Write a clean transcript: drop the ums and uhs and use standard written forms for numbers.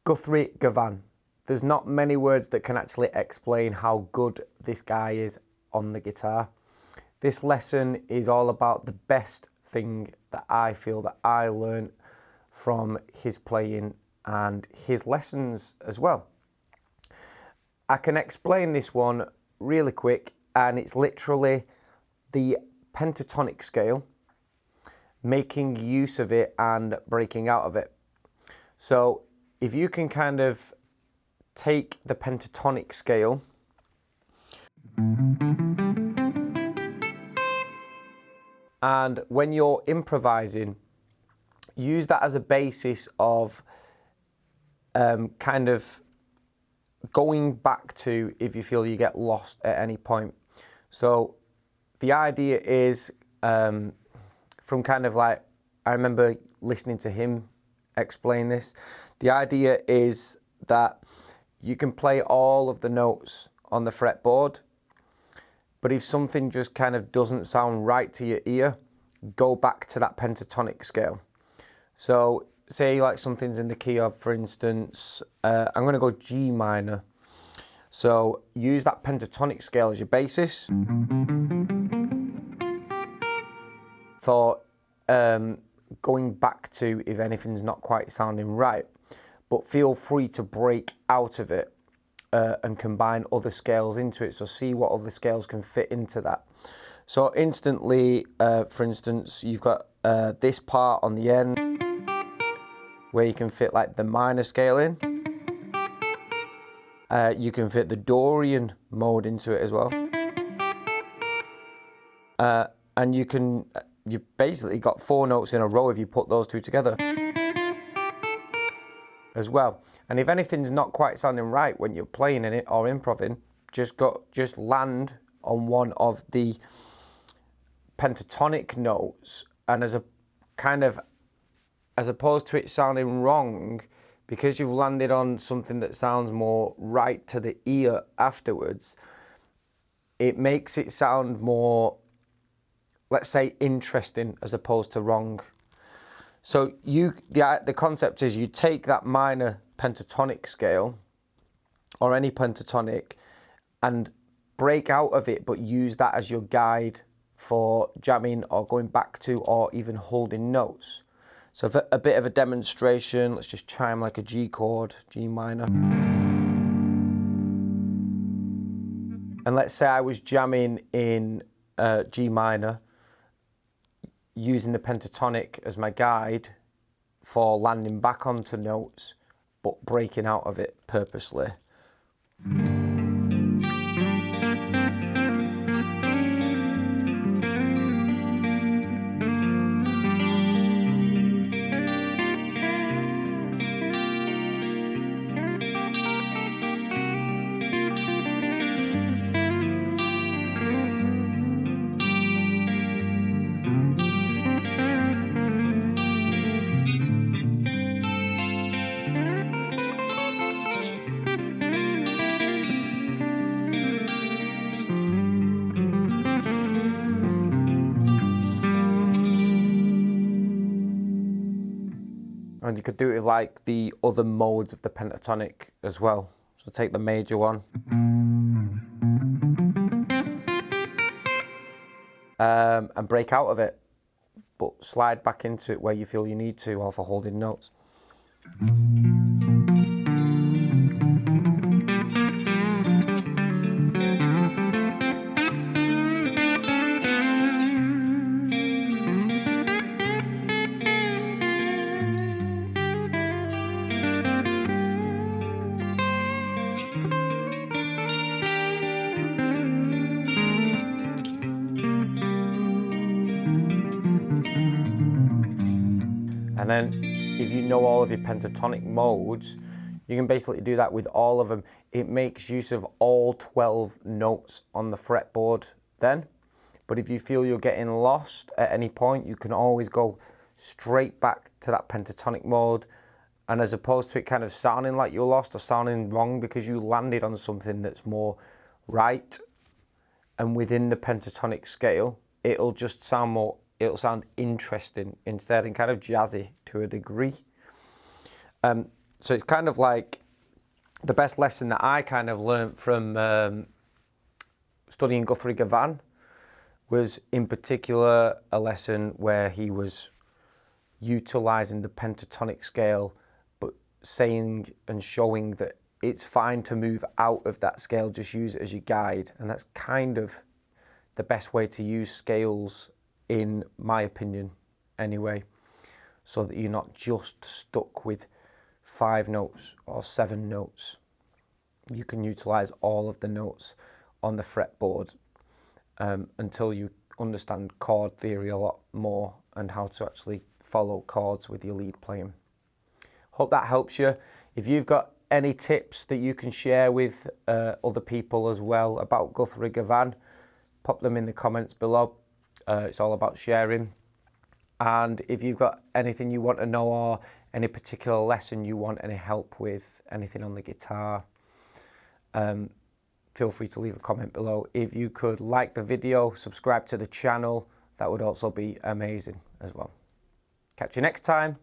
Guthrie Govan. There's not many words that can actually explain how good this guy is on the guitar. This lesson is all about the best thing that I feel that I learned from his playing and his lessons as well. I can explain this one really quick, and it's literally the pentatonic scale, making use of it and breaking out of it. So if you can kind of take the pentatonic scale and when you're improvising, use that as a basis of kind of going back to if you feel you get lost at any point. So the idea is from kind of like, I remember listening to him explain this. The idea is that you can play all of the notes on the fretboard, but if something just kind of doesn't sound right to your ear, go back to that pentatonic scale. So say like something's in the key of, for instance, I'm going to go G minor. So use that pentatonic scale as your basis for going back to if anything's not quite sounding right. But feel free to break out of it and combine other scales into it. So see what other scales can fit into that. So instantly, for instance, you've got this part on the end where you can fit like the minor scale in. You can fit the Dorian mode into it as well. And you've basically got 4 notes in a row if you put those two together as well. And if anything's not quite sounding right when you're playing in it or improvising, just land on one of the pentatonic notes, and as opposed to it sounding wrong, because you've landed on something that sounds more right to the ear afterwards, it makes it sound more, let's say, interesting as opposed to wrong. So the concept is you take that minor pentatonic scale or any pentatonic and break out of it, but use that as your guide for jamming or going back to or even holding notes. So for a bit of a demonstration, let's just chime like a G chord, G minor. And let's say I was jamming in G minor, using the pentatonic as my guide for landing back onto notes, but breaking out of it purposely. And you could do it with like the other modes of the pentatonic as well. So take the major one. And break out of it, but slide back into it where you feel you need to, or for holding notes. And then if you know all of your pentatonic modes, you can basically do that with all of them. It makes use of all 12 notes on the fretboard then. But if you feel you're getting lost at any point, you can always go straight back to that pentatonic mode. And as opposed to it kind of sounding like you're lost or sounding wrong because you landed on something that's more right and within the pentatonic scale, it'll just sound more, it'll sound interesting instead and kind of jazzy to a degree. So it's kind of like the best lesson that I kind of learned from studying Guthrie Govan was in particular a lesson where he was utilising the pentatonic scale, but saying and showing that it's fine to move out of that scale, just use it as your guide. And that's kind of the best way to use scales, in my opinion, anyway, so that you're not just stuck with 5 notes or 7 notes. You can utilise all of the notes on the fretboard until you understand chord theory a lot more and how to actually follow chords with your lead playing. Hope that helps you. If you've got any tips that you can share with other people as well about Guthrie Govan, pop them in the comments below. It's all about sharing. And if you've got anything you want to know or any particular lesson you want any help with, anything on the guitar, feel free to leave a comment below. If you could like the video, subscribe to the channel, that would also be amazing as well. Catch you next time.